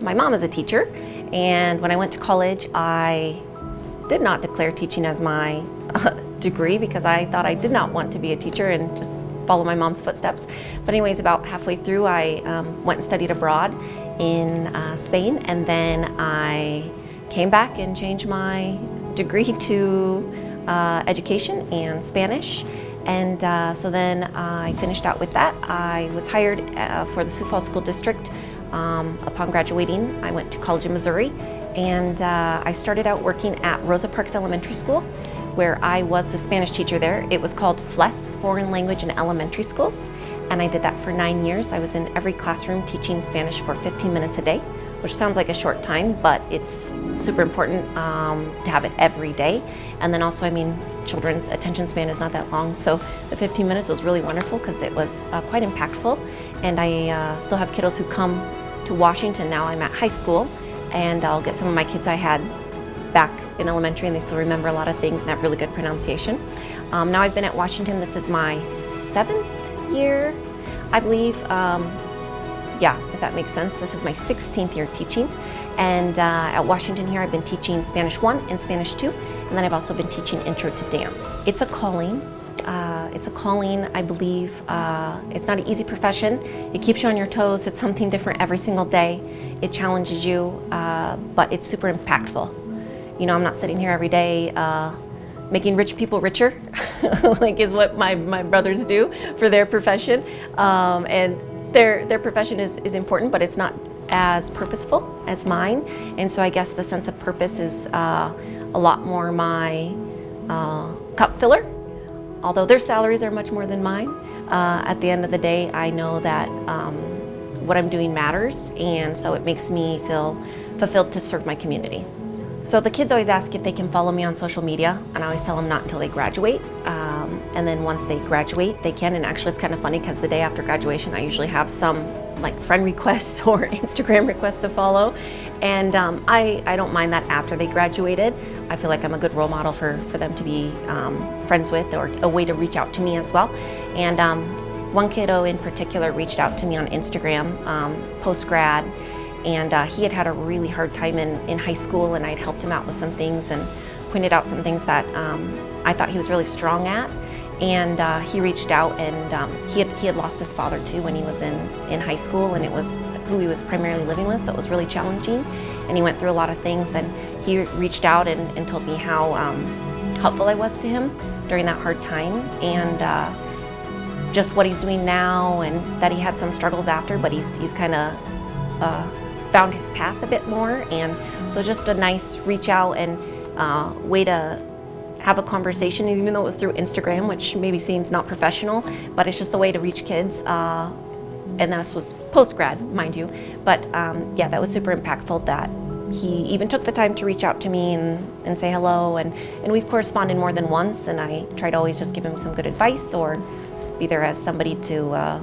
my mom is a teacher, and when I went to college, I did not declare teaching as my degree because I thought I did not want to be a teacher and just follow my mom's footsteps. But anyways, about halfway through, I went and studied abroad in Spain, and then I came back and changed my degree to education and Spanish. And so then I finished out with that. I was hired for the Sioux Falls School District upon graduating. I went to college in Missouri, and I started out working at Rosa Parks Elementary School, where I was the Spanish teacher there. It was called FLES, Foreign Language in Elementary Schools, and I did that for 9 years. I was in every classroom teaching Spanish for 15 minutes a day, which sounds like a short time, but it's super important to have it every day. And then also, I mean, children's attention span is not that long, so the 15 minutes was really wonderful because it was quite impactful. And I still have kiddos who come to Washington now. I'm at high school, and I'll get some of my kids I had back in elementary, and they still remember a lot of things and have really good pronunciation. Now I've been at Washington, this is my 7th year, I believe. Yeah, if that makes sense. This is my 16th year teaching. And at Washington here, I've been teaching Spanish 1 and Spanish 2, and then I've also been teaching Intro to Dance. It's a calling. I believe. It's not an easy profession. It keeps you on your toes. It's something different every single day. It challenges you, but it's super impactful. You know, I'm not sitting here every day making rich people richer, like is what my brothers do for their profession. And their profession is important, but it's not as purposeful as mine. And so I guess the sense of purpose is a lot more my cup filler. Although their salaries are much more than mine, at the end of the day, I know that what I'm doing matters, and so it makes me feel fulfilled to serve my community. So the kids always ask if they can follow me on social media, and I always tell them not until they graduate. And then once they graduate, they can. And actually, it's kind of funny because the day after graduation, I usually have some like friend requests or Instagram requests to follow. And I don't mind that after they graduated. I feel like I'm a good role model for them to be friends with, or a way to reach out to me as well. And one kiddo in particular reached out to me on Instagram post-grad, and he had had a really hard time in high school, and I'd helped him out with some things and pointed out some things that I thought he was really strong at. And he reached out, and he had lost his father too when he was in high school, and it was who he was primarily living with, so it was really challenging. And he went through a lot of things, and he reached out and told me how helpful I was to him during that hard time, and just what he's doing now, and that he had some struggles after, but he's kind of found his path a bit more. And so just a nice reach out and way to have a conversation, even though it was through Instagram, which maybe seems not professional, but it's just a way to reach kids. And this was post-grad, mind you. But yeah, that was super impactful that he even took the time to reach out to me and say hello. And we've corresponded more than once, and I try to always just give him some good advice or be there as somebody to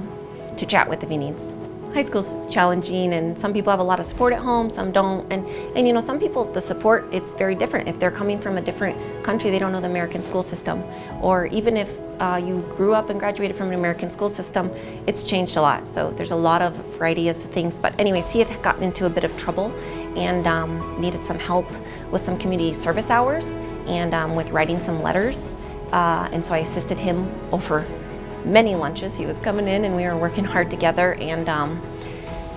chat with if he needs. High school's challenging, and some people have a lot of support at home, some don't. And you know, some people, the support, it's very different. If they're coming from a different country, they don't know the American school system. Or even if you grew up and graduated from an American school system, it's changed a lot. So there's a lot of variety of things. But anyways, he had gotten into a bit of trouble and needed some help with some community service hours and with writing some letters. And so I assisted him over many lunches. He was coming in and we were working hard together, and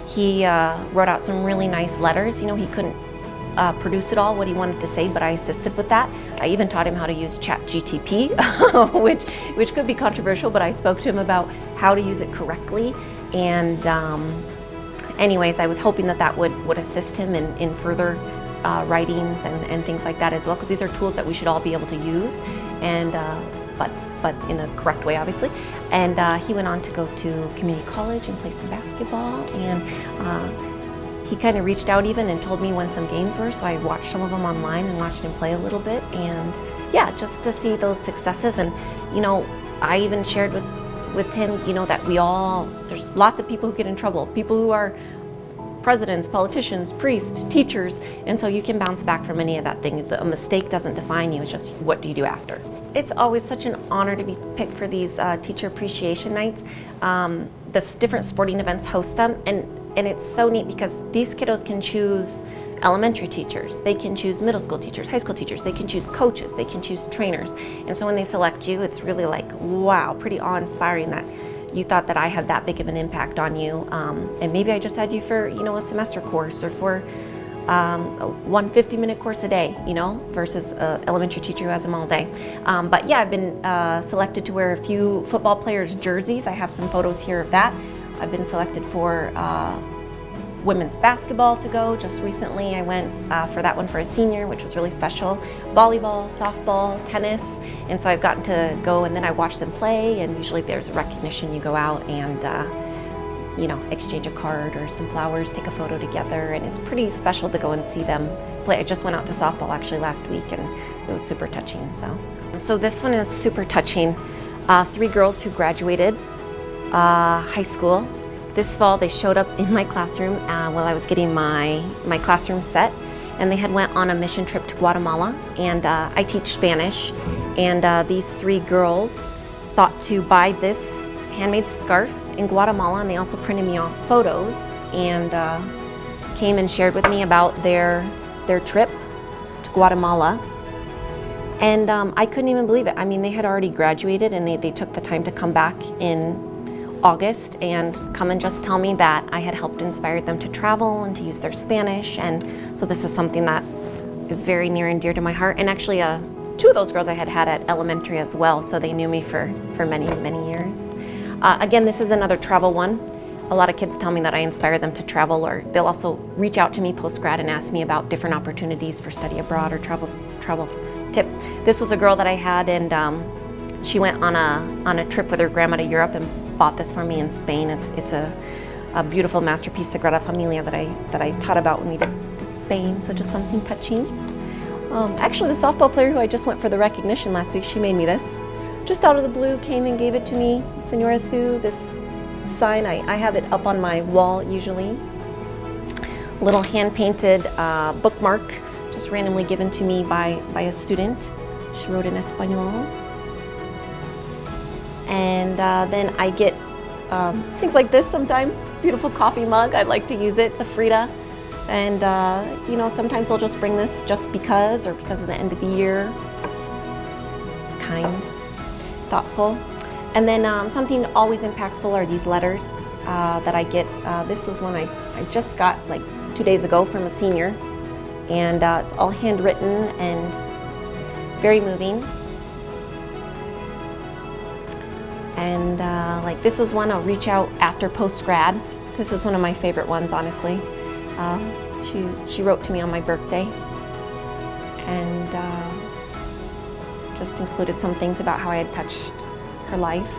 he wrote out some really nice letters. You know, he couldn't produce it all, what he wanted to say, but I assisted with that. I even taught him how to use ChatGTP, which could be controversial, but I spoke to him about how to use it correctly. And anyways, I was hoping that would assist him in further writings and things like that as well, because these are tools that we should all be able to use, and but in a correct way, obviously. And he went on to go to community college and play some basketball, and he kind of reached out even and told me when some games were, so I watched some of them online and watched him play a little bit. And yeah, just to see those successes. And you know, I even shared with him, you know, that there's lots of people who get in trouble, people who are presidents, politicians, priests, teachers, and so you can bounce back from any of that thing. A mistake doesn't define you, it's just what do you do after. It's always such an honor to be picked for these teacher appreciation nights. The different sporting events host them, and and it's so neat because these kiddos can choose elementary teachers, they can choose middle school teachers, high school teachers, they can choose coaches, they can choose trainers. And so when they select you, it's really like, wow, pretty awe-inspiring that you thought that I had that big of an impact on you. And maybe I just had you for, a semester course or for one 50-minute course a day, versus an elementary teacher who has them all day. But yeah, I've been selected to wear a few football players' jerseys. I have some photos here of that. I've been selected for women's basketball to go. Just recently I went for that one for a senior, which was really special. Volleyball, softball, tennis. And so I've gotten to go, and then I watch them play, and usually there's a recognition. You go out and exchange a card or some flowers, take a photo together, and it's pretty special to go and see them play. I just went out to softball actually last week, and it was super touching. So this one is super touching. 3 girls who graduated high school. This fall they showed up in my classroom while I was getting my classroom set, and they had went on a mission trip to Guatemala, and I teach Spanish, and these 3 girls thought to buy this handmade scarf in Guatemala, and they also printed me off photos and came and shared with me about their trip to Guatemala. And I couldn't even believe it. I mean, they had already graduated, and they took the time to come back in August and come and just tell me that I had helped inspire them to travel and to use their Spanish. And so this is something that is very near and dear to my heart. And actually 2 of those girls I had at elementary as well, so they knew me for many, many years. Again, this is another travel one. A lot of kids tell me that I inspire them to travel, or they'll also reach out to me post-grad and ask me about different opportunities for study abroad or travel tips. This was a girl that I had, and she went on a trip with her grandma to Europe and bought this for me in Spain. It's a beautiful masterpiece, Sagrada Familia, that I taught about when we did Spain, so just something touching. Actually, the softball player who I just went for the recognition last week, she made me this. Just out of the blue, came and gave it to me. Jenna Thu, this sign, I have it up on my wall usually. A little hand-painted bookmark, just randomly given to me by a student. She wrote in Espanol. And then I get things like this sometimes. Beautiful coffee mug, I like to use it. It's a Frida. And sometimes I'll just bring this just because, or because of the end of the year. It's kind, thoughtful. And then something always impactful are these letters that I get. This was one I just got like 2 days ago from a senior. And it's all handwritten and very moving. And like this was one I'll reach out after post-grad. This is one of my favorite ones, honestly. She wrote to me on my birthday, and just included some things about how I had touched her life.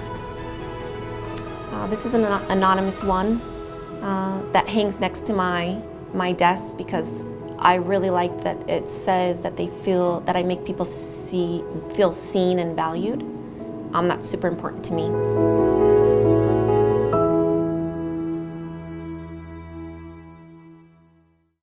This is an anonymous one that hangs next to my desk because I really like that it says that that I make people feel seen and valued. That's super important to me.